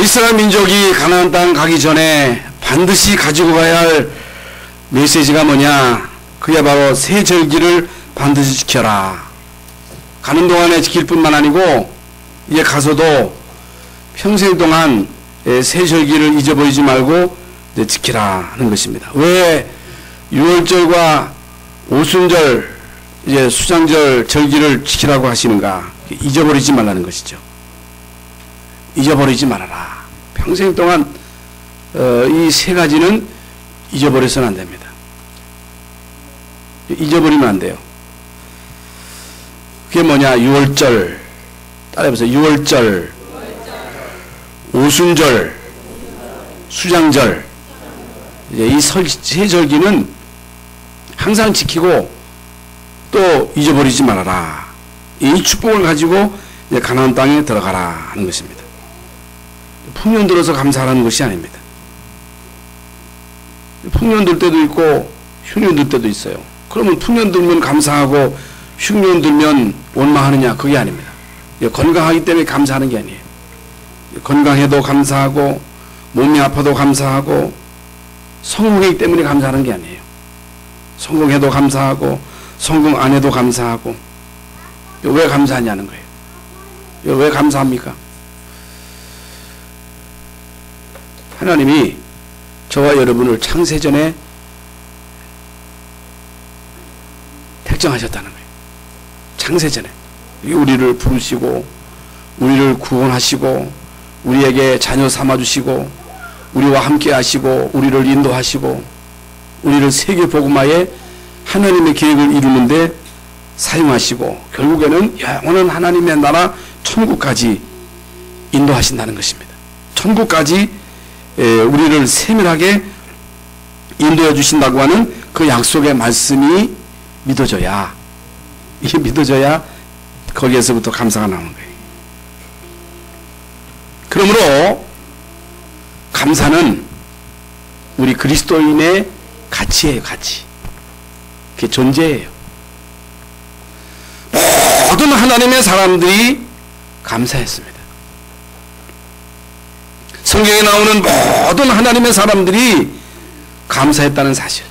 이스라엘 민족이 가나안 땅 가기 전에 반드시 가지고 가야 할 메시지가 뭐냐? 그게 바로 세 절기를 반드시 지켜라. 가는 동안에 지킬 뿐만 아니고 이제 가서도 평생 동안 세 절기를 잊어버리지 말고 지키라 하는 것입니다. 왜 6월절과 오순절, 이제 수장절 절기를 지키라고 하시는가? 잊어버리지 말라는 것이죠. 잊어버리지 말아라. 평생 동안 이 세 가지는 잊어버려서는 안 됩니다. 잊어버리면 안 돼요. 그게 뭐냐? 6월절, 따라해보세요. 6월절, 오순절, 수장절. 이제 이 세 절기는 항상 지키고 또 잊어버리지 말아라. 이 축복을 가지고 이제 가나안 땅에 들어가라 하는 것입니다. 풍년 들어서 감사하라는 것이 아닙니다. 풍년 들 때도 있고 흉년 들 때도 있어요. 그러면 풍년 들면 감사하고 흉년 들면 원망하느냐? 그게 아닙니다. 건강하기 때문에 감사하는 게 아니에요. 건강해도 감사하고 몸이 아파도 감사하고 성공하기 때문에 감사하는 게 아니에요. 성공해도 감사하고 성공 안 해도 감사하고. 왜 감사하냐는 거예요. 왜 감사합니까? 하나님이 저와 여러분을 창세전에 택정하셨다는 거예요. 창세전에 우리를 부르시고 우리를 구원하시고 우리에게 자녀 삼아주시고 우리와 함께 하시고 우리를 인도하시고 우리를 세계 복음화에 하나님의 계획을 이루는데 사용하시고 결국에는 영원한 하나님의 나라 천국까지 인도하신다는 것입니다. 천국까지 우리를 세밀하게 인도해 주신다고 하는 그 약속의 말씀이 믿어져야, 이게 믿어져야 거기에서부터 감사가 나오는 거예요. 그러므로 감사는 우리 그리스도인의 가치예요. 가치. 그게 존재예요. 모든 하나님의 사람들이 감사했습니다. 성경에 나오는 모든 하나님의 사람들이 감사했다는 사실.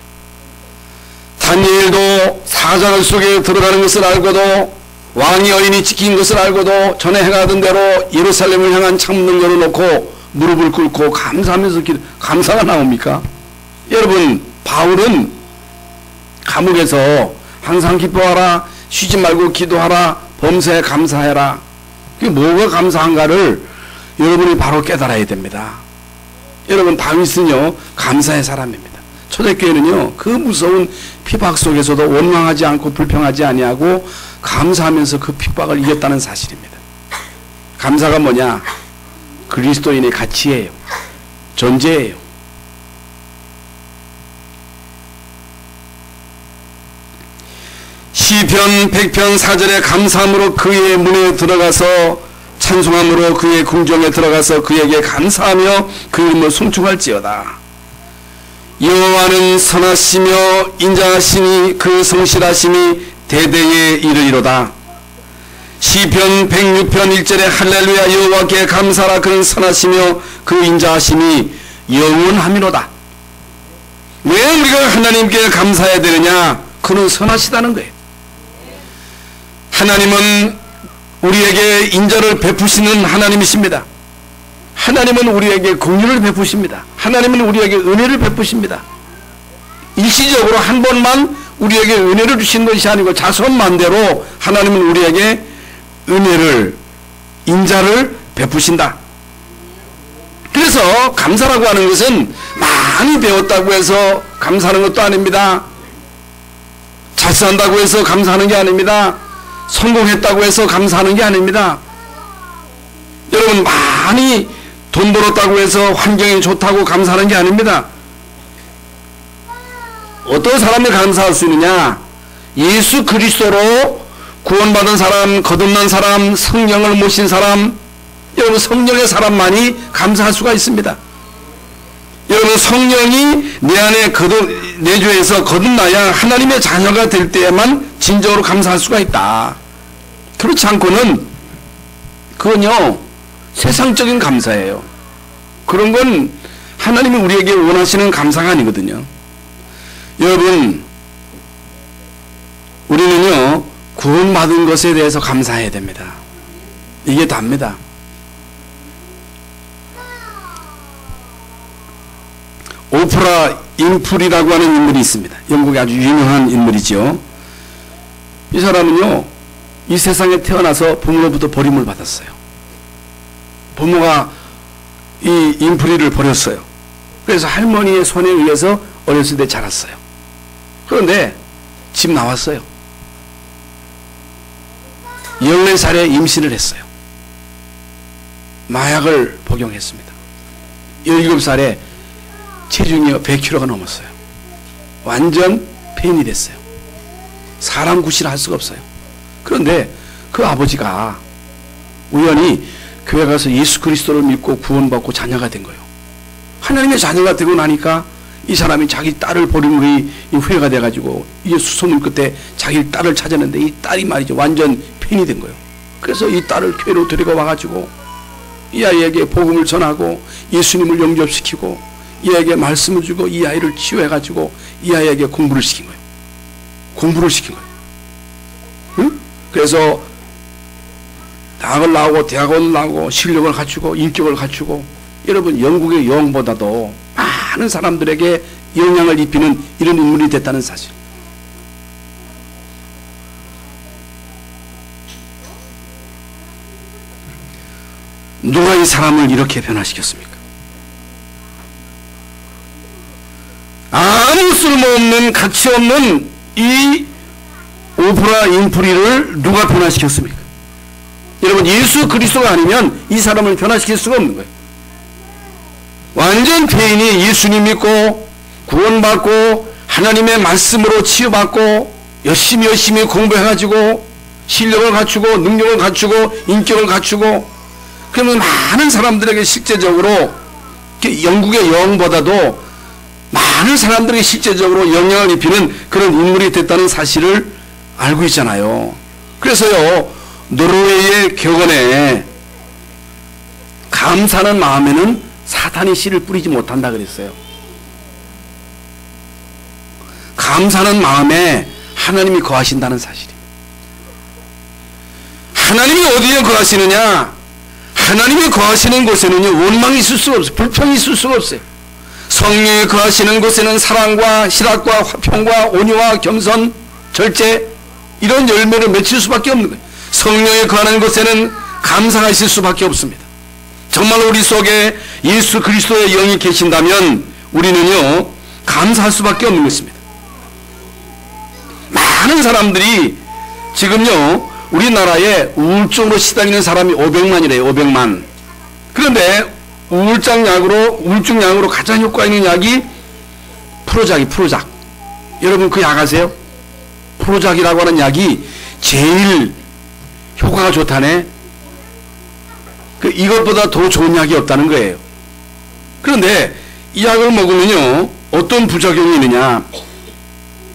다니엘도 사자굴 속에 들어가는 것을 알고도 왕이 여인이 지킨 것을 알고도 전에 행하던 대로 예루살렘을 향한 창문을 열어놓고 무릎을 꿇고 감사하면서 감사가 나옵니까? 여러분, 바울은 감옥에서 항상 기뻐하라, 쉬지 말고 기도하라, 범사에 감사해라. 그게 뭐가 감사한가를 여러분이 바로 깨달아야 됩니다. 여러분, 다윗은요 감사의 사람입니다. 초대교회는요 그 무서운 핍박 속에서도 원망하지 않고 불평하지 아니하고 감사하면서 그 핍박을 이겼다는 사실입니다. 감사가 뭐냐? 그리스도인의 가치예요. 존재예요. 시편 100편 4절에 감사함으로 그의 문에 들어가서 찬송함으로 그의 궁정에 들어가서 그에게 감사하며 그 이름을 송축할지어다. 여호와는 선하시며 인자하시니 그 성실하심이 대대에 이르리로다. 시편 106편 1절에 할렐루야 여호와께 감사라 그는 선하시며 그 인자하심이 영원함이로다. 왜 우리가 하나님께 감사해야 되느냐? 그는 선하시다는 거예요. 하나님은 우리에게 인자를 베푸시는 하나님이십니다. 하나님은 우리에게 긍휼을 베푸십니다. 하나님은 우리에게 은혜를 베푸십니다. 일시적으로 한 번만 우리에게 은혜를 주신 것이 아니고 자선만대로 하나님은 우리에게 은혜를, 인자를 베푸신다. 그래서 감사라고 하는 것은 많이 배웠다고 해서 감사하는 것도 아닙니다. 잘 산다고 해서 감사하는 게 아닙니다. 성공했다고 해서 감사하는 게 아닙니다. 여러분, 많이 돈 벌었다고 해서 환경이 좋다고 감사하는 게 아닙니다. 어떤 사람이 감사할 수 있느냐? 예수 그리스도로 구원받은 사람, 거듭난 사람, 성령을 모신 사람, 여러분 성령의 사람만이 감사할 수가 있습니다. 여러분 성령이 내 안에 내주에서 거듭나야 하나님의 자녀가 될 때에만 진정으로 감사할 수가 있다. 그렇지 않고는 그건요 세상적인 감사예요. 그런 건 하나님이 우리에게 원하시는 감사가 아니거든요. 여러분, 우리는요, 구원받은 것에 대해서 감사해야 됩니다. 이게 답니다. 오프라 윈프리라고 하는 인물이 있습니다. 영국의 아주 유명한 인물이죠. 이 사람은요, 이 세상에 태어나서 부모로부터 버림을 받았어요. 부모가 이 윈프리를 버렸어요. 그래서 할머니의 손에 의해서 어렸을 때 자랐어요. 그런데 집 나왔어요. 14살에 임신을 했어요. 마약을 복용했습니다. 17살에 체중이 100kg가 넘었어요. 완전 폐인이 됐어요. 사람 구실을 할 수가 없어요. 그런데 그 아버지가 우연히 교회 가서 예수 그리스도를 믿고 구원받고 자녀가 된 거예요. 하나님의 자녀가 되고 나니까 이 사람이 자기 딸을 버린 것이 후회가 돼가지고 이게 수소문 끝에 자기 딸을 찾았는데 이 딸이 말이죠, 완전 폐인이 된 거예요. 그래서 이 딸을 교회로 데리고 와가지고 이 아이에게 복음을 전하고 예수님을 영접시키고 이 아이에게 말씀을 주고 이 아이를 치유해가지고 이 아이에게 공부를 시킨 거예요. 공부를 시킨 거예요. 응? 그래서 대학을 나오고 대학원을 나오고 실력을 갖추고 인격을 갖추고, 여러분, 영국의 여왕보다도 많은 사람들에게 영향을 입히는 이런 인물이 됐다는 사실. 누가 이 사람을 이렇게 변화시켰습니까? 아무 쓸모없는 가치 없는 이 오프라 윈프리를 누가 변화시켰습니까? 여러분, 예수 그리스도가 아니면 이 사람을 변화시킬 수가 없는 거예요. 완전 폐인이 예수님 믿고 구원받고 하나님의 말씀으로 치유받고 열심히 공부해가지고 실력을 갖추고 능력을 갖추고 인격을 갖추고, 그러면 많은 사람들에게 실제적으로 영국의 여왕보다도 많은 사람들에게 실제적으로 영향을 입히는 그런 인물이 됐다는 사실을 알고 있잖아요. 그래서요, 노르웨이의 격언에 감사하는 마음에는 사탄이 씨를 뿌리지 못한다 그랬어요. 감사하는 마음에 하나님이 거하신다는 사실이에요. 하나님이 어디에 거하시느냐? 하나님이 거하시는 곳에는요, 원망이 있을 수가 없어요. 불평이 있을 수가 없어요. 성령이 거하시는 곳에는 사랑과 희락과 화평과 온유와 겸손, 절제, 이런 열매를 맺힐 수밖에 없는 거예요. 성령이 거하는 곳에는 감사가 있을 수밖에 없습니다. 정말 우리 속에 예수 그리스도의 영이 계신다면 우리는요, 감사할 수밖에 없는 것입니다. 많은 사람들이 지금요, 우리나라에 우울증으로 시달리는 사람이 500만이래요. 500만. 그런데 우울증 약으로 가장 효과 있는 약이 프로작. 여러분, 그 약 아세요? 프로작이라고 하는 약이 제일 효과가 좋다네. 이것보다 더 좋은 약이 없다는 거예요. 그런데 이 약을 먹으면요, 어떤 부작용이 있느냐?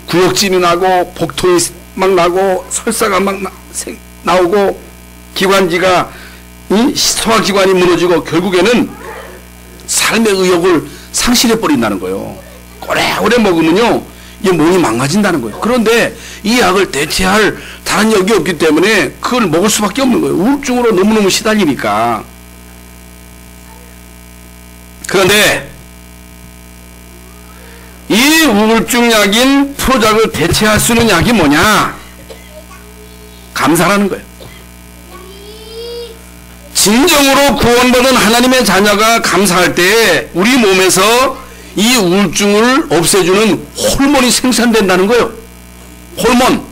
구역질이 나고 복통이 막 나고 설사가 막 나오고 기관지가, 소화기관이 무너지고 결국에는 삶의 의욕을 상실해 버린다는 거예요. 오래 먹으면요, 이 몸이 망가진다는 거예요. 그런데 이 약을 대체할 다른 약이 없기 때문에 그걸 먹을 수밖에 없는 거예요. 우울증으로 너무너무 시달리니까. 그런데 이 우울증 약인 프로작을 대체할 수 있는 약이 뭐냐? 감사라는 거예요. 진정으로 구원받은 하나님의 자녀가 감사할 때 우리 몸에서 이 우울증을 없애주는 호르몬이 생산된다는 거예요. 호르몬.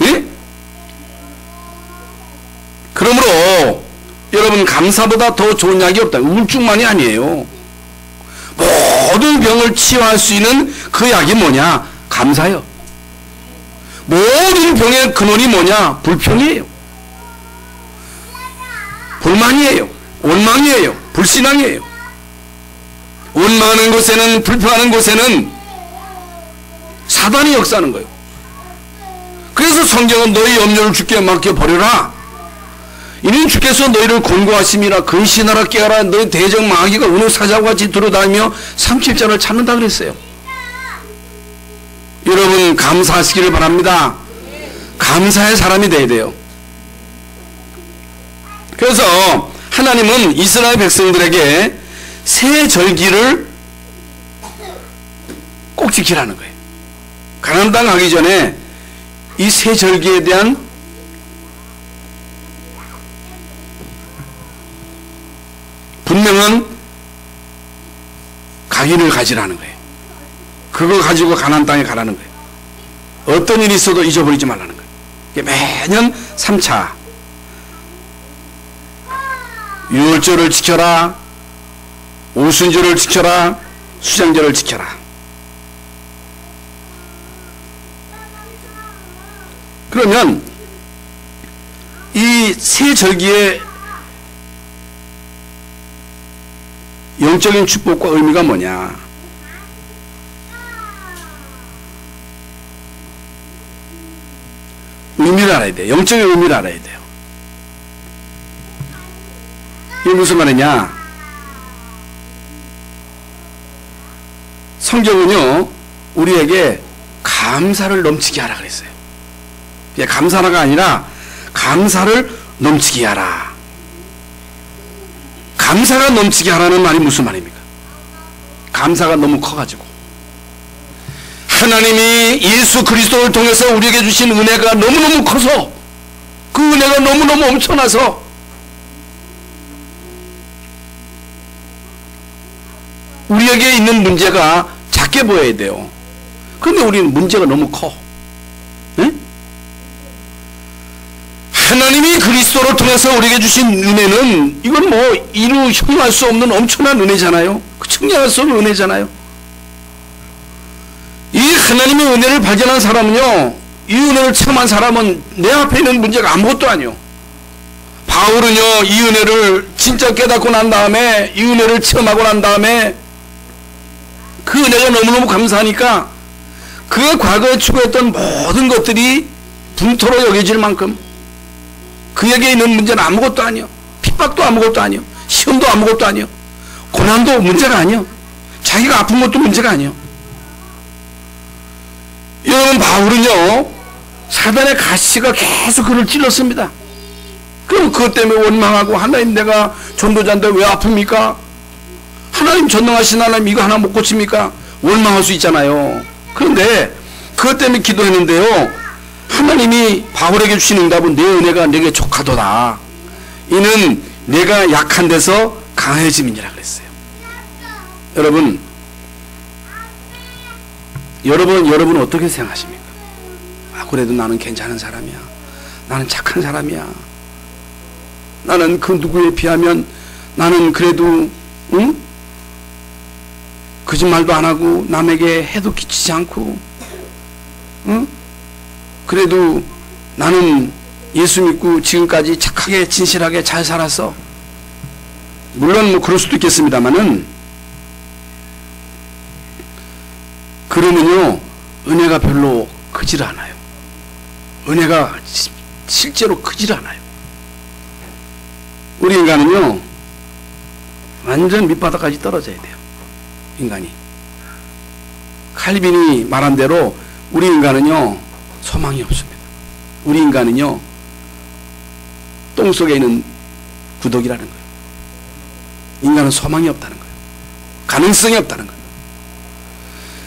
예? 그러므로 여러분, 감사보다 더 좋은 약이 없다. 우울증만이 아니에요. 모든 병을 치유할 수 있는 그 약이 뭐냐? 감사요. 모든 병의 근원이 뭐냐? 불평이에요. 불만이에요. 원망이에요. 불신앙이에요. 원망하는 곳에는, 불평하는 곳에는 사단이 역사하는 거예요. 그래서 성경은 너희 염려를 주께 맡겨버려라. 이는 주께 주께서 너희를 권고하심이라 근신하라 깨어라 너희 대적 마귀가 우는 사자와 같이 들어다니며 삼킬 자를 찾는다 그랬어요. 여러분 감사하시기를 바랍니다. 감사의 사람이 돼야 돼요. 그래서 하나님은 이스라엘 백성들에게 새 절기를 꼭 지키라는 거예요. 가나안 땅 가기 전에 이 새 절기에 대한 분명한 각인을 가지라는 거예요. 그거 가지고 가나안 땅에 가라는 거예요. 어떤 일이 있어도 잊어버리지 말라는 거예요. 매년 3차 유월절을 지켜라, 오순절을 지켜라, 수장절을 지켜라. 그러면 이 세 절기의 영적인 축복과 의미가 뭐냐? 의미를 알아야 돼요. 영적인 의미를 알아야 돼요. 이게 무슨 말이냐? 성경은요, 우리에게 감사를 넘치게 하라 그랬어요. 감사라가 아니라 감사를 넘치게 하라. 감사가 넘치게 하라는 말이 무슨 말입니까? 감사가 너무 커가지고 하나님이 예수 그리스도를 통해서 우리에게 주신 은혜가 너무너무 커서 그 은혜가 너무너무 엄청나서 우리에게 있는 문제가 작게 보여야 돼요. 그런데 우리는 문제가 너무 커. 네? 하나님이 그리스도를 통해서 우리에게 주신 은혜는 이건 뭐 이루 형용할 수 없는 엄청난 은혜잖아요. 측량할 수 없는 은혜잖아요. 이 하나님의 은혜를 발견한 사람은요, 이 은혜를 체험한 사람은 내 앞에 있는 문제가 아무것도 아니요. 바울은요, 이 은혜를 진짜 깨닫고 난 다음에, 이 은혜를 체험하고 난 다음에 그 은혜가 너무너무 감사하니까 그가 과거에 추구했던 모든 것들이 분토로 여겨질 만큼 그에게 있는 문제는 아무것도 아니요. 핍박도 아무것도 아니요. 시험도 아무것도 아니요. 고난도 문제가 아니요. 자기가 아픈 것도 문제가 아니요. 여러분, 바울은요, 사단의 가시가 계속 그를 찔렀습니다. 그럼 그것 때문에 원망하고, 하나님 내가 전도자인데 왜 아픕니까? 하나님 전능하신 하나님 이거 하나 못 고칩니까? 원망할 수 있잖아요. 그런데 그것 때문에 기도했는데요, 하나님이 바울에게 주신 응답은 내 은혜가 내게 족하도다. 이는 내가 약한 데서 강해짐이니라 그랬어요. 여러분 어떻게 생각하십니까? 그래도 나는 괜찮은 사람이야. 나는 착한 사람이야. 나는 그 누구에 비하면 나는 그래도 거짓말도 안 하고 남에게 해도 끼치지 않고 그래도 나는 예수 믿고 지금까지 착하게 진실하게 잘 살았어. 물론 뭐 그럴 수도 있겠습니다만은 그러면요, 은혜가 별로 크질 않아요. 은혜가 실제로 크질 않아요. 우리 인간은요, 완전 밑바닥까지 떨어져야 돼요. 인간이. 칼빈이 말한 대로 우리 인간은요, 소망이 없습니다. 우리 인간은요, 똥 속에 있는 구더기라는 거예요. 인간은 소망이 없다는 거예요. 가능성이 없다는 거예요.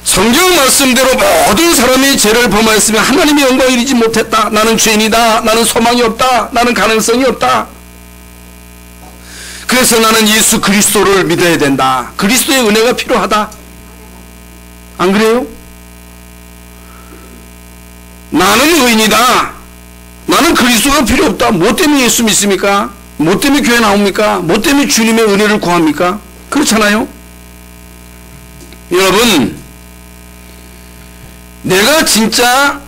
성경 말씀대로 모든 사람이 죄를 범하였으면 하나님의 영광을 이루지 못했다. 나는 죄인이다. 나는 소망이 없다. 나는 가능성이 없다. 그래서 나는 예수 그리스도를 믿어야 된다. 그리스도의 은혜가 필요하다. 안 그래요? 나는 의인이다. 나는 그리스도가 필요 없다. 뭐 때문에 예수 믿습니까? 뭐 때문에 교회 나옵니까? 뭐 때문에 주님의 은혜를 구합니까? 그렇잖아요. 여러분, 내가 진짜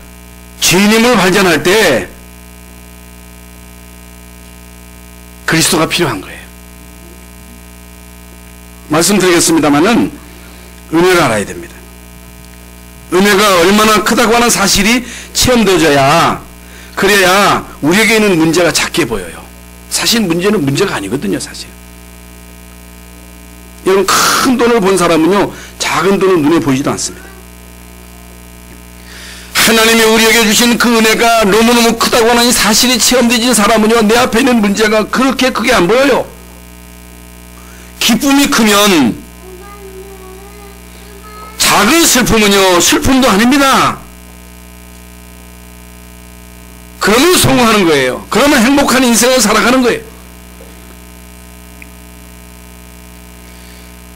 죄인임을 발견할 때 그리스도가 필요한 거예요. 말씀드리겠습니다마는 은혜를 알아야 됩니다. 은혜가 얼마나 크다고 하는 사실이 체험되어져야, 그래야 우리에게 있는 문제가 작게 보여요. 사실 문제는 문제가 아니거든요, 사실. 여러분, 큰 돈을 본 사람은요, 작은 돈은 눈에 보이지도 않습니다. 하나님이 우리에게 주신 그 은혜가 너무너무 크다고 하는 이 사실이 체험되진 사람은요, 내 앞에 있는 문제가 그렇게 크게 안 보여요. 기쁨이 크면 작은 슬픔은요, 슬픔도 아닙니다. 그러면 성공하는 거예요. 그러면 행복한 인생을 살아가는 거예요.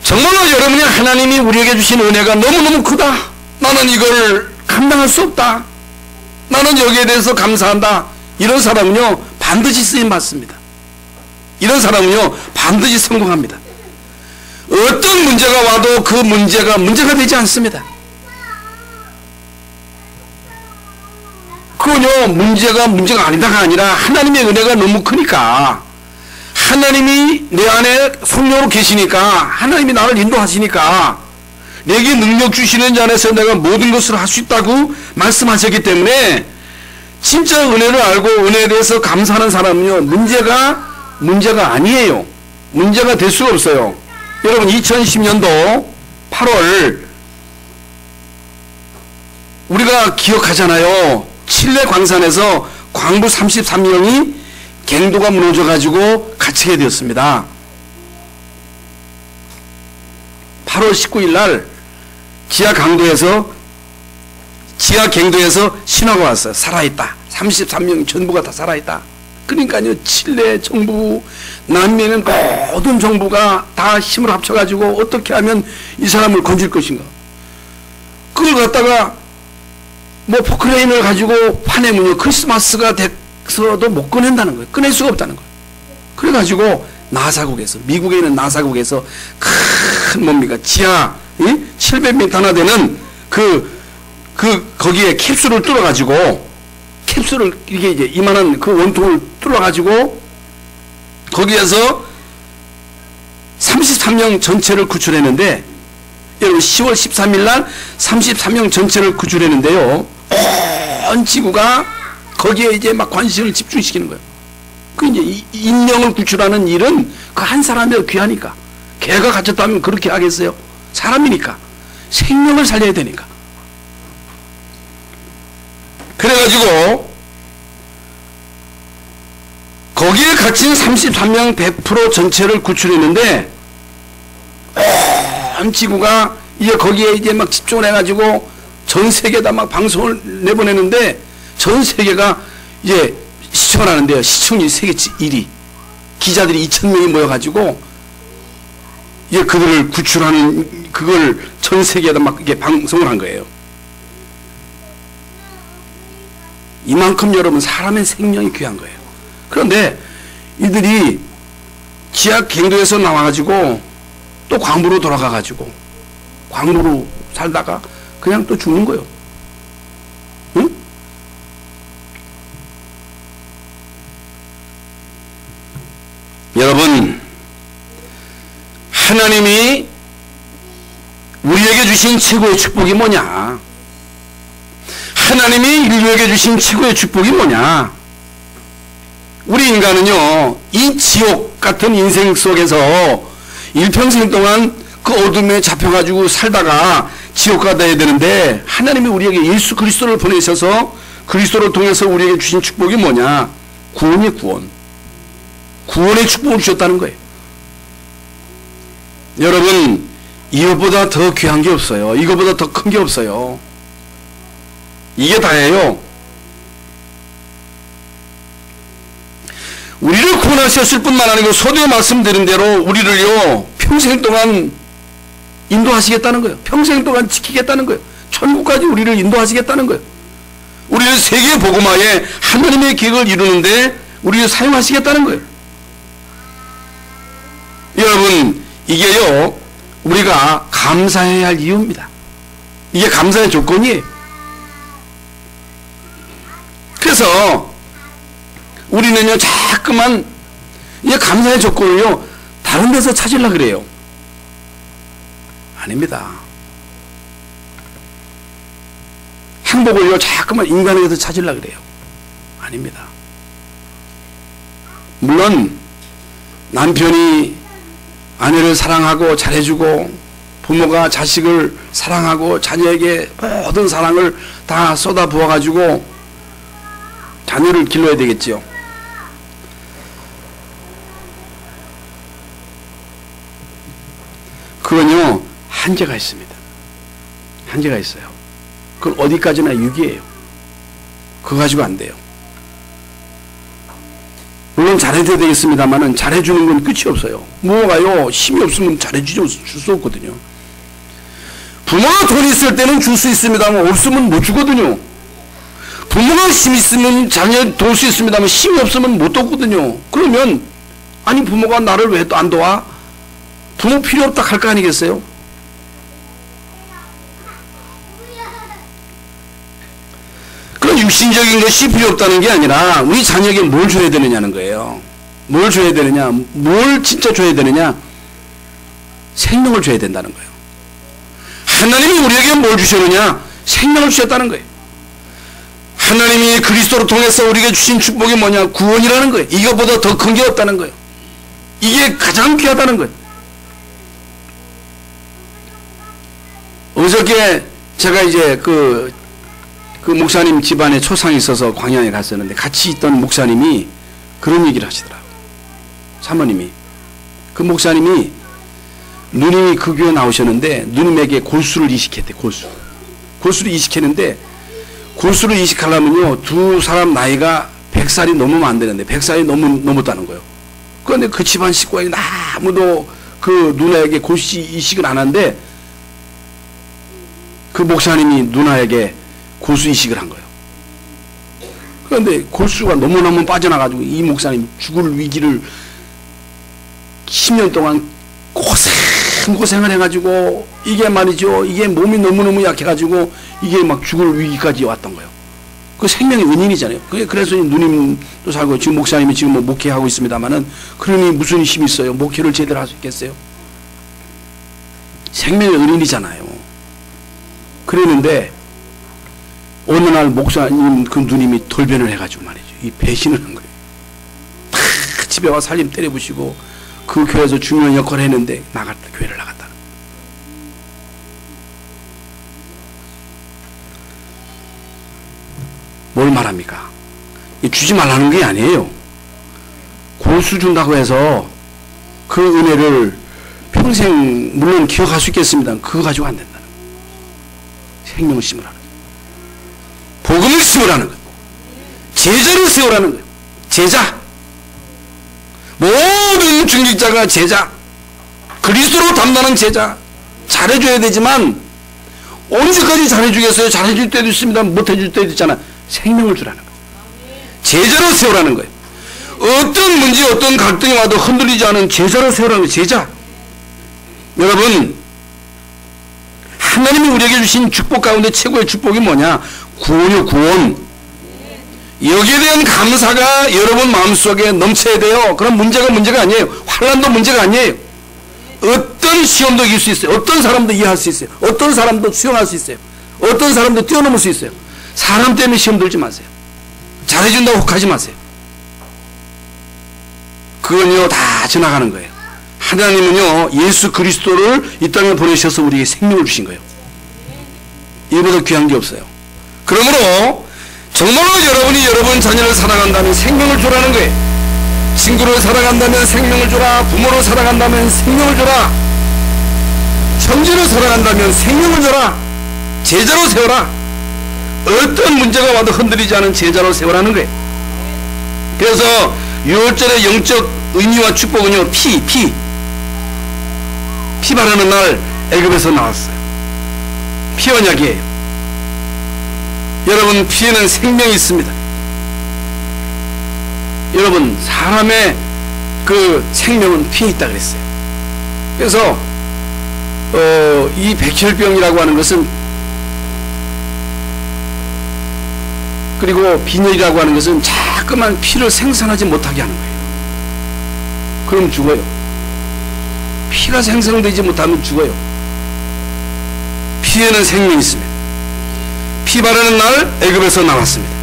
정말로 여러분이 하나님이 우리에게 주신 은혜가 너무너무 크다. 나는 이걸 감당할 수 없다. 나는 여기에 대해서 감사한다. 이런 사람은요, 반드시 쓰임 받습니다. 이런 사람은요, 반드시 성공합니다. 어떤 문제가 와도 그 문제가 되지 않습니다. 그건요, 문제가 아니다가 아니라 하나님의 은혜가 너무 크니까, 하나님이 내 안에 성령으로 계시니까, 하나님이 나를 인도하시니까, 내게 능력 주시는 자 안에서 내가 모든 것을 할 수 있다고 말씀하셨기 때문에, 진짜 은혜를 알고 은혜에 대해서 감사하는 사람은요, 문제가 아니에요. 문제가 될 수가 없어요. 여러분, 2010년도 8월 우리가 기억하잖아요. 칠레 광산에서 광부 33명이 갱도가 무너져가지고 갇히게 되었습니다. 8월 19일 날 지하 갱도에서 신화가 왔어요. 살아있다. 33명 전부가 다 살아있다. 그러니까요, 칠레 정부, 남미는 모든 정부가 다 힘을 합쳐가지고 어떻게 하면 이 사람을 건질 것인가. 그걸 갖다가 포크레인을 가지고 파내면요, 크리스마스가 돼서도 못 꺼낸다는 거예요. 꺼낼 수가 없다는 거예요. 그래가지고 나사국에서, 미국에 있는 나사국에서 큰 뭡니까, 지하 700m나 되는 거기에 캡슐을 뚫어가지고, 캡슐을 이게 이제 이만한 그 원통을 뚫어가지고 거기에서 33명 전체를 구출했는데, 여러분 10월 13일 날 33명 전체를 구출했는데요, 온 지구가 거기에 이제 막 관심을 집중시키는 거예요. 그 이제 인명을 구출하는 일은 그 한 사람이 귀하니까. 개가 갇혔다면 그렇게 하겠어요? 사람이니까. 생명을 살려야 되니까. 그래가지고 거기에 갇힌 33명 100% 전체를 구출했는데, 온 지구가 이제 거기에 이제 막 집중을 해가지고 전 세계에다 막 방송을 내보내는데, 전 세계가 이제 시청을 하는데요. 시청률 세계 1위. 기자들이 2,000명이 모여가지고 이제 그들을 구출하는 그걸 전 세계에다 막 이게 방송을 한 거예요. 이만큼 여러분 사람의 생명이 귀한 거예요. 그런데 이들이 지하 갱도에서 나와가지고 또 광부로 돌아가가지고 광부로 살다가 그냥 또 죽는 거예요. 응? 여러분, 하나님이 우리에게 주신 최고의 축복이 뭐냐? 하나님이 인류에게 주신 최고의 축복이 뭐냐? 우리 인간은요, 이 지옥 같은 인생 속에서 일평생 동안 그 어둠에 잡혀가지고 살다가 지옥가 돼야 되는데, 하나님이 우리에게 예수 그리스도를 보내셔서 그리스도를 통해서 우리에게 주신 축복이 뭐냐? 구원이에요, 구원. 구원의 축복을 주셨다는 거예요. 여러분, 이것보다 더 귀한 게 없어요. 이것보다 더 큰 게 없어요. 이게 다예요. 우리를 구원하셨을 뿐만 아니고 서두에 말씀드린 대로 우리를요, 평생 동안 인도하시겠다는 거예요. 평생 동안 지키겠다는 거예요. 천국까지 우리를 인도하시겠다는 거예요. 우리를 세계 복음화에 하나님의 계획을 이루는데 우리를 사용하시겠다는 거예요. 여러분, 이게요, 우리가 감사해야 할 이유입니다. 이게 감사의 조건이에요. 그래서 우리는요, 자꾸만 이 감사의 조건을요, 다른 데서 찾으려고 그래요. 아닙니다. 행복을요, 자꾸만 인간에게서 찾으려고 그래요. 아닙니다. 물론 남편이 아내를 사랑하고 잘해주고 부모가 자식을 사랑하고 자녀에게 모든 사랑을 다 쏟아부어 가지고 자녀를 길러야 되겠지요. 그건요 한계가 있습니다. 한계가 있어요. 그건 어디까지나 유기예요. 그거 가지고 안 돼요. 물론 잘해줘야 되겠습니다만은 잘해주는 건 끝이 없어요. 부모가요 힘이 없으면 잘해줄 수 없거든요. 부모가 돈 있을 때는 줄 수 있습니다만 없으면 못 주거든요. 부모가 힘 있으면 자녀 도울 수 있습니다만 힘이 없으면 못 돕거든요. 그러면 아니 부모가 나를 왜 또 안 도와? 부모 필요 없다 할 거 아니겠어요? 그런 육신적인 것이 필요 없다는 게 아니라 우리 자녀에게 뭘 줘야 되느냐는 거예요. 뭘 줘야 되느냐, 뭘 진짜 줘야 되느냐, 생명을 줘야 된다는 거예요. 하나님이 우리에게 뭘 주셨느냐? 생명을 주셨다는 거예요. 하나님이 그리스도를 통해서 우리에게 주신 축복이 뭐냐? 구원이라는 거예요. 이것보다 더 큰 게 없다는 거예요. 이게 가장 귀하다는 거예요. 어저께 제가 이제 그 목사님 집안에 초상이 있어서 광야에 갔었는데 같이 있던 목사님이 그런 얘기를 하시더라고요. 사모님이. 그 목사님이 누님이 그 교회 나오셨는데 누님에게 골수를 이식했대. 골수를 이식했는데 골수를 이식하려면요 두 사람 나이가 100살이 넘으면 안 되는데 100살이 넘었다는 거예요. 그런데 그 집안 식구가 아무도 그 누나에게 골수 이식을 안 한데 그 목사님이 누나에게 골수 이식을 한 거예요. 그런데 골수가 너무너무 빠져나가지고 이 목사님 죽을 위기를 10년 동안 고생을 해가지고 이게 말이죠. 이게 몸이 너무너무 약해가지고 이게 막 죽을 위기까지 왔던 거예요. 그 생명의 은인이잖아요. 그래서 누님도 살고 지금 목사님이 지금 뭐 목회하고 있습니다만은 그러니 무슨 힘이 있어요. 목회를 제대로 할 수 있겠어요. 생명의 은인이잖아요. 그랬는데 어느 날 목사님 그 누님이 돌변을 해가지고 말이죠. 이 배신을 한 거예요. 다 집에 와서 살림 때려부시고 그 교회에서 중요한 역할을 했는데 교회를 나갔다. 뭘 말합니까? 주지 말라는 게 아니에요. 골수 준다고 해서 그 은혜를 평생 물론 기억할 수 있겠습니다. 그거 가지고 안 된다는 거예요. 생명을 심으라는 거예요. 복음을 심으라는 거예요. 제자를 세우라는 거예요. 제자. 모든 중직자가 제자. 그리스도로 담당하는 제자. 잘해줘야 되지만 언제까지 잘해주겠어요? 잘해줄 때도 있습니다. 못해줄 때도 있잖아. 생명을 주라는 거예요. 제자로 세우라는 거예요. 어떤 문제 어떤 갈등이 와도 흔들리지 않은 제자로 세우라는 거예요. 제자. 여러분 하나님이 우리에게 주신 축복 가운데 최고의 축복이 뭐냐? 구원이요. 구원. 여기에 대한 감사가 여러분 마음속에 넘쳐야 돼요. 그럼 문제가 아니에요. 환난도 문제가 아니에요. 어떤 시험도 이길 수 있어요. 어떤 사람도 이해할 수 있어요. 어떤 사람도 수용할 수 있어요. 어떤 사람도 뛰어넘을 수 있어요. 사람 때문에 시험 들지 마세요. 잘해준다고 혹하지 마세요. 그건요 다 지나가는 거예요. 하나님은요 예수 그리스도를 이 땅에 보내셔서 우리에게 생명을 주신 거예요. 이보다 귀한 게 없어요. 그러므로 정말로 여러분이 여러분 자녀를 사랑한다면 생명을 주라는 거예요. 친구를 사랑한다면 생명을 주라. 부모를 사랑한다면 생명을 주라. 형제를 사랑한다면 생명을 주라. 제자로 세워라. 어떤 문제가 와도 흔들리지 않은 제자로 세우라는 거예요. 그래서 6월절의 영적 의미와 축복은요 피 바르는 날 애굽에서 나왔어요. 피 언약이에요. 여러분 피에는 생명이 있습니다. 여러분 사람의 그 생명은 피에 있다 그랬어요. 그래서 이 백혈병이라고 하는 것은 그리고 빈혈이라고 하는 것은 자꾸만 피를 생산하지 못하게 하는 거예요. 그럼 죽어요. 피가 생성되지 못하면 죽어요. 피에는 생명이 있습니다. 피 바르는 날 애굽에서 나왔습니다.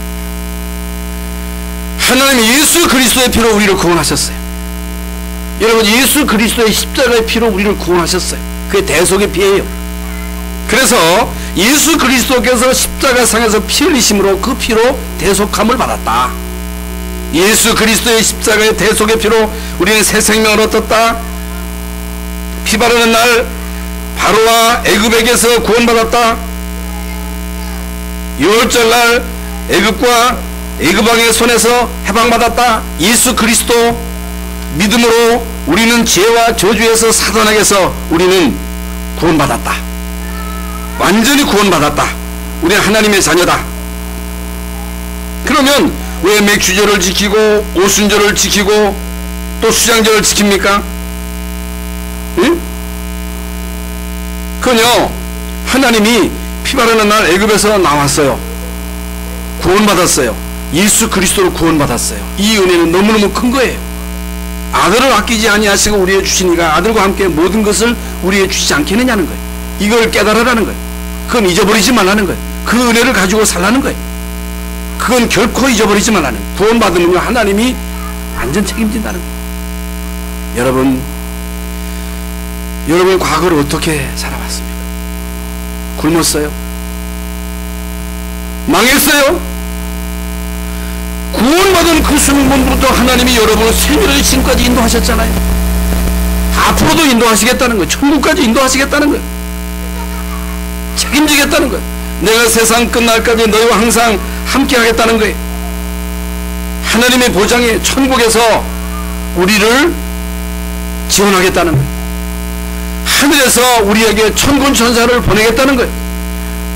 하나님이 예수 그리스도의 피로 우리를 구원하셨어요. 여러분, 예수 그리스도의 십자가의 피로 우리를 구원하셨어요. 그게 대속의 피예요. 그래서 예수 그리스도께서 십자가상에서 피 흘리심으로 그 피로 대속함을 받았다. 예수 그리스도의 십자가의 대속의 피로 우리는 새 생명을 얻었다. 피 바르는 날 바로와 애굽에게서 구원받았다. 유월절날 애굽과 애굽왕의 손에서 해방받았다. 예수 그리스도 믿음으로 우리는 죄와 저주에서 사단에게서 우리는 구원받았다. 완전히 구원받았다. 우리는 하나님의 자녀다. 그러면 왜 맥주절을 지키고 오순절을 지키고 또 수장절을 지킵니까? 응? 그건요, 하나님이 피 바르는 날 애굽에서 나왔어요. 구원받았어요. 예수 그리스도로 구원받았어요. 이 은혜는 너무너무 큰 거예요. 아들을 아끼지 아니하시고 우리에게 주시니까 아들과 함께 모든 것을 우리에게 주시지 않겠느냐는 거예요. 이걸 깨달으라는 거예요. 그건 잊어버리지 말라는 거예요. 그 은혜를 가지고 살라는 거예요. 그건 결코 잊어버리지 말라는 거예요. 구원받으면요, 하나님이 완전 책임진다는 거예요. 여러분 과거를 어떻게 살아왔습니까? 굶었어요? 망했어요? 구원받은 그 순간부터 하나님이 여러분을 생명의 신까지 인도하셨잖아요. 앞으로도 인도하시겠다는 거예요. 천국까지 인도하시겠다는 거예요. 책임지겠다는 거예요. 내가 세상 끝날까지 너희와 항상 함께 하겠다는 거예요. 하나님의 보장에 천국에서 우리를 지원하겠다는 거예요. 하늘에서 우리에게 천군 천사를 보내겠다는 거예요.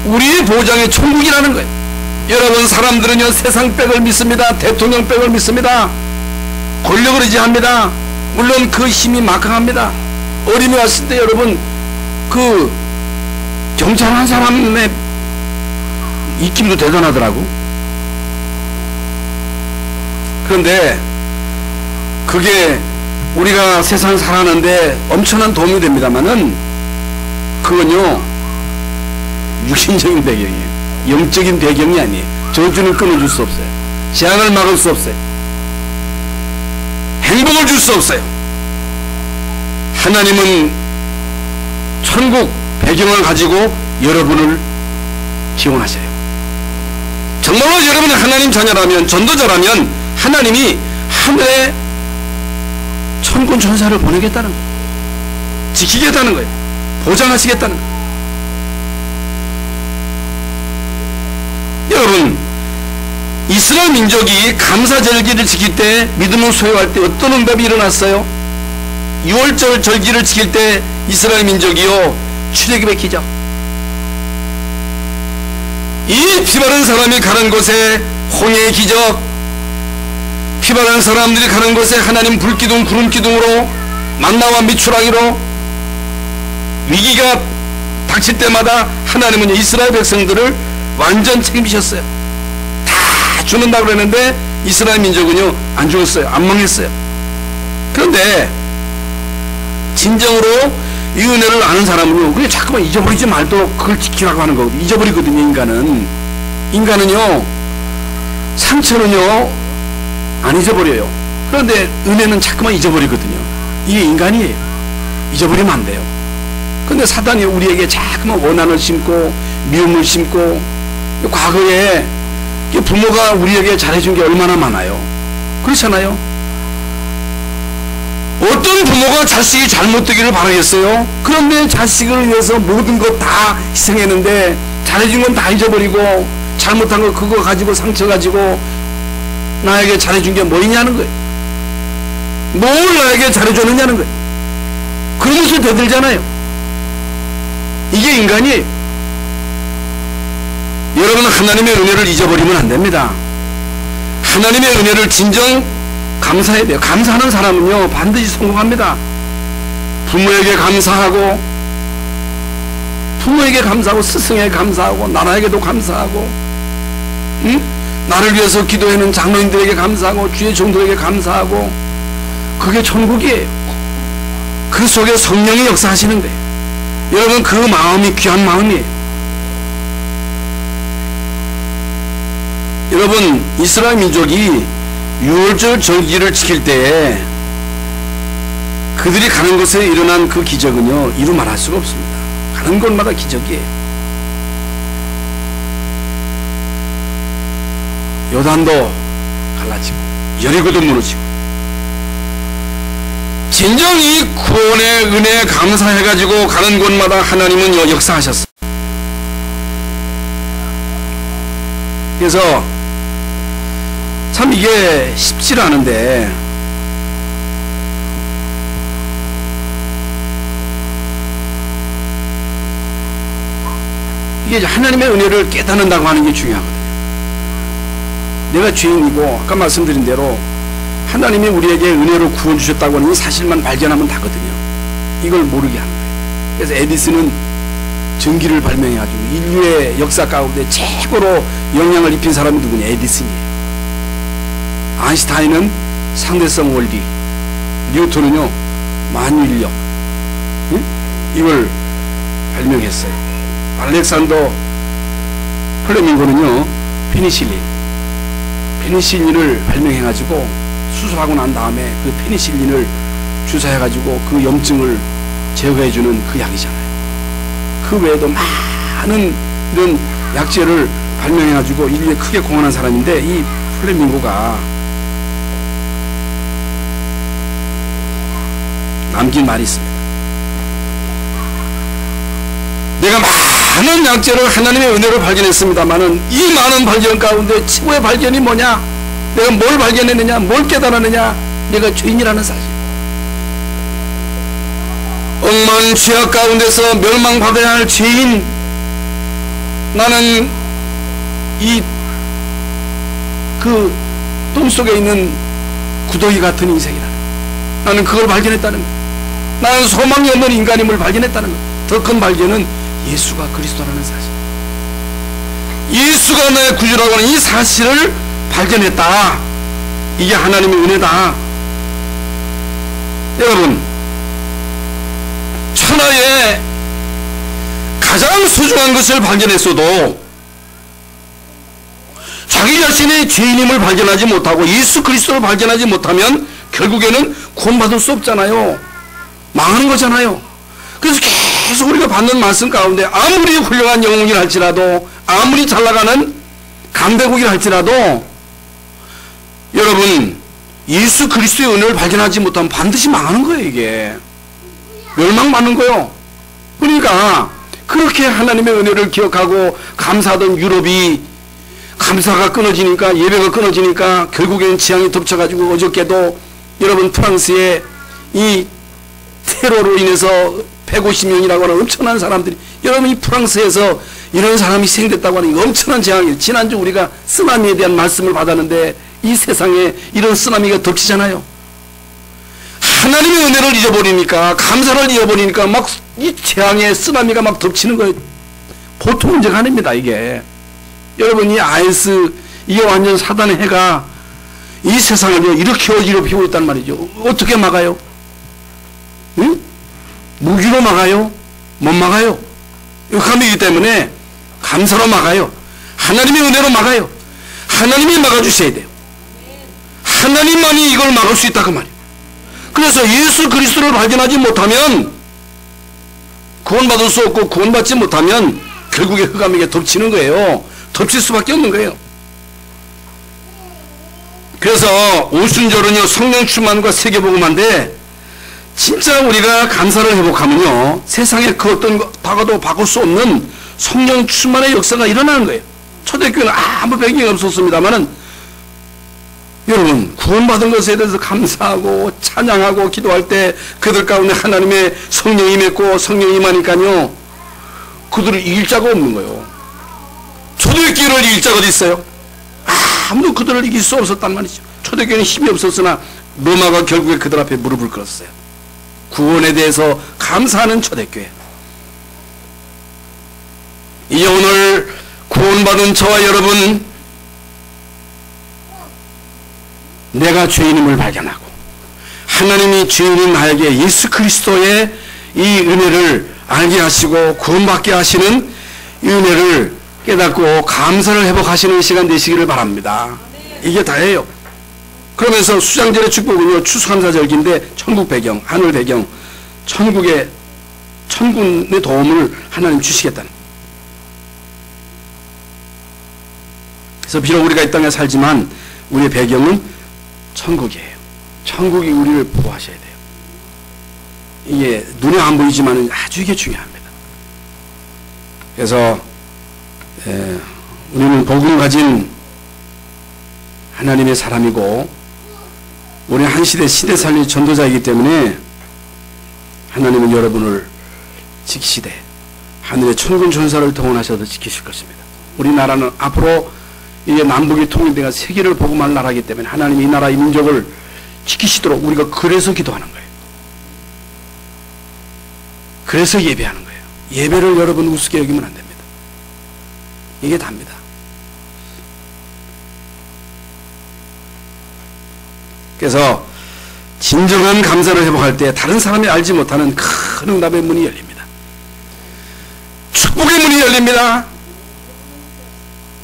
우리의 보장이 천국이라는 거예요. 여러분, 사람들은요, 세상 빽을 믿습니다. 대통령 빽을 믿습니다. 권력을 의지합니다. 물론 그 힘이 막강합니다. 어림이 왔을 때 여러분, 그 경찰 한 사람의 입김도 대단하더라고. 그런데 그게 우리가 세상 살아가는데 엄청난 도움이 됩니다만은 그건요, 육신적인 배경이에요. 영적인 배경이 아니에요. 저주는 끊어줄 수 없어요. 재앙을 막을 수 없어요. 행복을 줄 수 없어요. 하나님은 천국 배경을 가지고 여러분을 지원하셔요. 정말로 여러분이 하나님 자녀라면, 전도자라면 하나님이 하늘에 천군 천사를 보내겠다는 거예요. 지키겠다는 거예요. 보장하시겠다는 거예요. 여러분, 이스라엘 민족이 감사절기를 지킬 때, 믿음을 소유할 때 어떤 응답이 일어났어요? 6월절 절기를 지킬 때 이스라엘 민족이요, 출애굽의 기적. 이 피바른 사람이 가는 곳에 홍해의 기적, 피바른 사람들이 가는 곳에 하나님 불기둥 구름기둥으로 만나와 미추라기로 위기가 닥칠 때마다 하나님은 이스라엘 백성들을 완전 책임지셨어요. 다 죽는다고 그랬는데 이스라엘 민족은요, 안 죽었어요. 안 망했어요. 그런데 진정으로 이 은혜를 아는 사람은요, 그냥 자꾸만 잊어버리지 말도록 그걸 지키라고 하는 거거든요. 잊어버리거든요. 인간은요, 상처는요 안 잊어버려요. 그런데 은혜는 자꾸만 잊어버리거든요. 이게 인간이에요. 잊어버리면 안 돼요. 그런데 사단이 우리에게 자꾸만 원한을 심고 미움을 심고, 과거에 부모가 우리에게 잘해준 게 얼마나 많아요. 그렇잖아요. 어떤 부모가 자식이 잘못되기를 바라겠어요? 그런데 자식을 위해서 모든 것 다 희생했는데 잘해준 건 다 잊어버리고 잘못한 거 그거 가지고 상처 가지고 나에게 잘해준 게 뭐냐는 거예요. 뭘 나에게 잘해줬느냐는 거예요. 그러면서 대들잖아요. 이게 인간이에요. 여러분은 하나님의 은혜를 잊어버리면 안 됩니다. 하나님의 은혜를 진정 감사해야 돼요. 감사하는 사람은요, 반드시 성공합니다. 부모에게 감사하고, 스승에게 감사하고, 나라에게도 감사하고, 나를 위해서 기도하는 장로님들에게 감사하고, 주의 종들에게 감사하고, 그게 천국이에요. 그 속에 성령이 역사하시는데, 여러분, 그 마음이 귀한 마음이에요. 여러분, 이스라엘 민족이 유월절 절기를 지킬 때에 그들이 가는 곳에 일어난 그 기적은요, 이루 말할 수가 없습니다. 가는 곳마다 기적이에요. 요단도 갈라지고 여리고도 무너지고, 진정 이 구원의 은혜에 감사해가지고 가는 곳마다 하나님은 역사하셨어요. 그래서 참 이게 쉽지 않은데, 이게 하나님의 은혜를 깨닫는다고 하는 게 중요하거든요. 내가 죄인이고 아까 말씀드린 대로 하나님이 우리에게 은혜로 구원 주셨다고 하는 이 사실만 발견하면 다거든요. 이걸 모르게 하는 거예요. 그래서 에디슨은 전기를 발명해가지고 인류의 역사 가운데 최고로 영향을 입힌 사람이 누구냐? 에디슨이에요. 아인슈타인은 상대성 원리, 뉴턴은요 만유인력, 이걸 발명했어요. 알렉산더 플레밍고는요 페니실린을 발명해가지고 수술하고 난 다음에 그 페니실린을 주사해가지고 그 염증을 제거해주는 그 약이잖아요. 그 외에도 많은 이런 약제를 발명해가지고 인류에 크게 공헌한 사람인데, 이 플레밍고가 남긴 말이 있습니다. 내가 많은 약제를 하나님의 은혜로 발견했습니다만은 이 많은 발견 가운데 최고의 발견이 뭐냐? 내가 뭘 발견했느냐? 뭘 깨달았느냐? 내가 죄인이라는 사실. 억만 죄악 가운데서 멸망받아야 할 죄인, 나는 이 그 똥속에 있는 구더기 같은 인생이라는 것, 나는 그걸 발견했다는 것, 나는 소망이 없는 인간임을 발견했다는 것. 더 큰 발견은 예수가 그리스도라는 사실, 예수가 나의 구주라고 하는 이 사실을 발견했다. 이게 하나님의 은혜다. 여러분, 천하에 가장 소중한 것을 발견했어도 자기 자신의 죄인임을 발견하지 못하고 예수 그리스도를 발견하지 못하면 결국에는 구원받을 수 없잖아요. 망하는 거잖아요. 그래서 계속 우리가 받는 말씀 가운데 아무리 훌륭한 영웅이라 할지라도, 아무리 잘나가는 강대국이라 할지라도, 여러분 예수 그리스도의 은혜를 발견하지 못하면 반드시 망하는 거예요. 이게 멸망받는 거예요. 그러니까 그렇게 하나님의 은혜를 기억하고 감사하던 유럽이 감사가 끊어지니까, 예배가 끊어지니까 결국에는 지향이 덮쳐가지고, 어저께도 여러분 프랑스의 이 테러로 인해서 150명이라고 하는 엄청난 사람들이, 여러분 이 프랑스에서 이런 사람이 생겼다고 하는 이 엄청난 재앙이에요. 지난주 우리가 쓰나미에 대한 말씀을 받았는데 이 세상에 이런 쓰나미가 덮치잖아요. 하나님의 은혜를 잊어버리니까, 감사를 잊어버리니까 막 이 재앙의 쓰나미가 막 덮치는 거예요. 보통 문제가 아닙니다. 이게 여러분, 이 아이스, 이게 완전 사단의 해가 이 세상을 이렇게 어지럽히고 있단 말이죠. 어떻게 막아요? 응? 무기로 막아요? 못 막아요. 욕함이기 때문에 감사로 막아요. 하나님의 은혜로 막아요. 하나님이 막아주셔야 돼요. 하나님만이 이걸 막을 수 있다 그 말이에요. 그래서 예수 그리스도를 발견하지 못하면 구원받을 수 없고, 구원받지 못하면 결국에 흑암에게 덮치는 거예요. 덮칠 수밖에 없는 거예요. 그래서 오순절은요 성령 충만과 세계복음화인데, 진짜 우리가 감사를 회복하면요 세상에 그 어떤 다가도 바꿀 수 없는 성령 충만의 역사가 일어나는 거예요. 초대교회는 아무 배경이 없었습니다만은 여러분, 구원받은 것에 대해서 감사하고 찬양하고 기도할 때 그들 가운데 하나님의 성령이 임했고, 성령이 임하니까요 그들을 이길 자가 없는 거예요. 초대교회를 이길 자가 어디 있어요? 아무도 그들을 이길 수 없었단 말이죠. 초대교회는 힘이 없었으나 로마가 결국에 그들 앞에 무릎을 꿇었어요. 구원에 대해서 감사하는 초대교회. 이제 오늘 구원받은 저와 여러분, 내가 죄인임을 발견하고 하나님이 죄인인 나에게 예수 그리스도의 이 은혜를 알게 하시고 구원받게 하시는 이 은혜를 깨닫고 감사를 회복하시는 시간 되시기를 바랍니다. 이게 다예요. 그러면서 수장절의 축복은요, 추수감사절기인데 천국 배경, 하늘 배경, 천군의 도움을 하나님 주시겠다는. 그래서 비록 우리가 이 땅에 살지만 우리의 배경은 천국이에요. 천국이 우리를 보호하셔야 돼요. 이게 눈에 안 보이지만 아주 이게 중요합니다. 그래서 우리는 복음 가진 하나님의 사람이고 우리는 한 시대 살릴 전도자이기 때문에 하나님은 여러분을 지키시되 하늘의 천군 천사를 동원하셔서 지키실 것입니다. 우리나라는 앞으로 이게 남북이 통일돼가 세계를 복음할 나라이기 때문에 하나님이 이 나라 이 민족을 지키시도록 우리가 그래서 기도하는 거예요. 그래서 예배하는 거예요. 예배를 여러분 우습게 여기면 안 됩니다. 이게 답니다. 그래서 진정한 감사를 회복할 때 다른 사람이 알지 못하는 큰 응답의 문이 열립니다. 축복의 문이 열립니다.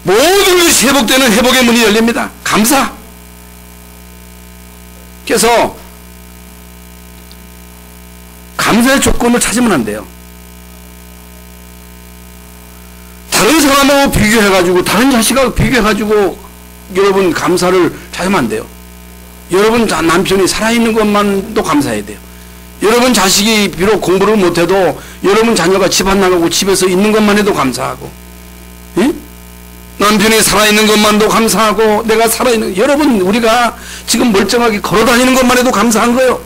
모든 것이 회복되는 회복의 문이 열립니다. 감사. 그래서 감사의 조건을 찾으면 안 돼요. 다른 사람하고 비교해가지고 다른 자식하고 비교해가지고 여러분 감사를 찾으면 안 돼요. 여러분 남편이 살아있는 것만도 감사해야 돼요. 여러분 자식이 비록 공부를 못해도 여러분 자녀가 집 안 나가고 집에서 있는 것만 해도 감사하고, 예? 남편이 살아있는 것만도 감사하고 내가 살아있는, 여러분 우리가 지금 멀쩡하게 걸어다니는 것만 해도 감사한 거예요.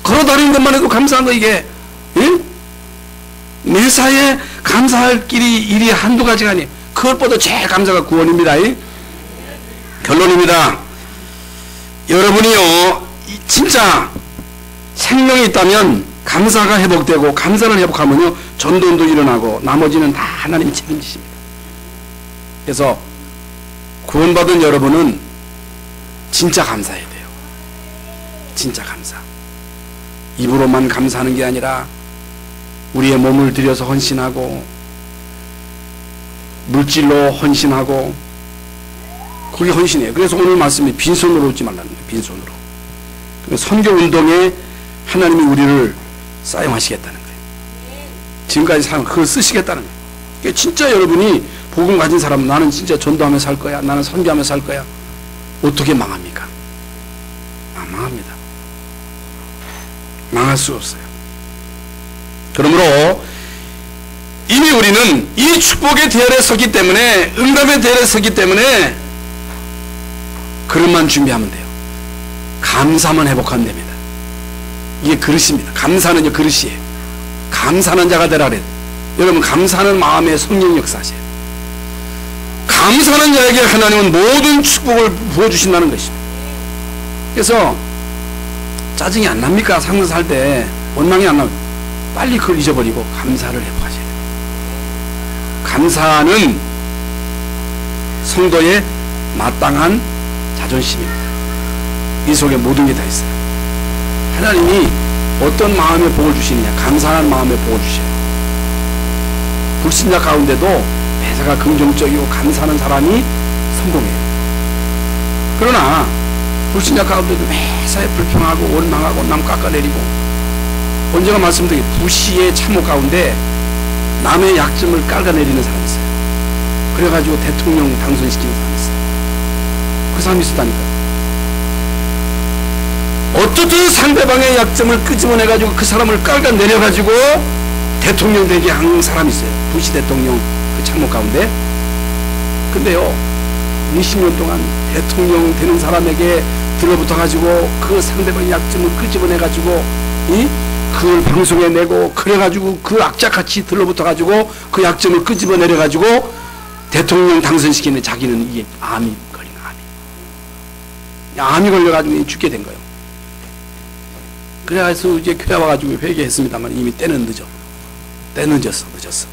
걸어다니는 것만 해도 감사한 거. 이게, 예? 매사에 감사할 일이 한두 가지가 아니에요. 그것보다 제일 감사가 구원입니다. 예? 결론입니다. 여러분이요 진짜 생명이 있다면 감사가 회복되고 감사를 회복하면요 전도도 일어나고 나머지는 다 하나님이 책임지십니다. 그래서 구원받은 여러분은 진짜 감사해야 돼요. 진짜 감사. 입으로만 감사하는 게 아니라 우리의 몸을 들여서 헌신하고 물질로 헌신하고 그게 헌신이에요. 그래서 오늘 말씀이 빈손으로 오지 말라는 거예요. 빈손으로. 선교운동에 하나님이 우리를 사용하시겠다는 거예요. 지금까지 사용, 그걸 쓰시겠다는 거예요. 그러니까 진짜 여러분이 복음 가진 사람은 나는 진짜 전도하며 살 거야. 나는 선교하며 살 거야. 어떻게 망합니까? 안 망합니다. 망할 수 없어요. 그러므로 이미 우리는 이 축복의 대열에 섰기 때문에, 응답의 대열에 섰기 때문에 그릇만 준비하면 돼요. 감사만 회복하면 됩니다. 이게 그릇입니다. 감사는 그릇이에요. 감사하는 자가 되라 그래요. 여러분 감사하는 마음에 성령 역사하세요. 감사하는 자에게 하나님은 모든 축복을 부어주신다는 것입니다. 그래서 짜증이 안 납니까? 상관 살 때 원망이 안 나면 빨리 그걸 잊어버리고 감사를 회복하셔야 돼요. 감사는 성도의 마땅한 자존심입니다. 이 속에 모든 게 다 있어요. 하나님이 어떤 마음의 복을 주시느냐, 감사하는 마음의 복을 주셔요. 불신자 가운데도 매사가 긍정적이고 감사하는 사람이 성공해요. 그러나 불신자 가운데도 매사에 불평하고 원망하고 남 깎아내리고, 언제가 말씀드린 부시의 참호 가운데 남의 약점을 깔아내리는 사람이 있어요. 그래가지고 대통령 당선시키는 사람이 있어요. 그 사람이 있었다니까요. 어떻든 상대방의 약점을 끄집어내가지고 그 사람을 깔아내려가지고 대통령 되게 한 사람이 있어요. 부시 대통령 그 참모 가운데. 근데요 20년 동안 대통령 되는 사람에게 들러붙어가지고 그 상대방의 약점을 끄집어내가지고 그걸 방송에 내고 그래가지고 그 악자같이 들러붙어가지고 그 약점을 끄집어내려가지고 대통령 당선시키는, 자기는 이게 암이 걸린 암이 걸려가지고 죽게 된 거예요. 그래서 이제 교회 와가지고 회개했습니다만 이미 때는 늦었어.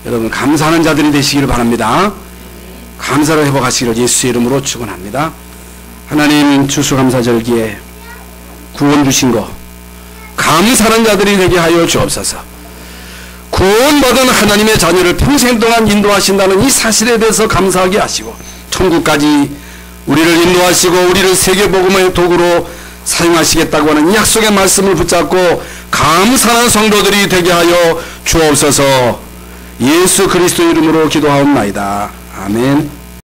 여러분 감사하는 자들이 되시기를 바랍니다. 감사를 회복하시기를 예수의 이름으로 축원합니다. 하나님 추수감사절기에 구원 주신 거 감사하는 자들이 되게 하여 주옵소서. 구원받은 하나님의 자녀를 평생 동안 인도하신다는 이 사실에 대해서 감사하게 하시고 천국까지 우리를 인도하시고 우리를 세계복음의 도구로 사용하시겠다고 하는 이 약속의 말씀을 붙잡고 감사하는 성도들이 되게 하여 주옵소서. 예수 그리스도 이름으로 기도하옵나이다. 아멘.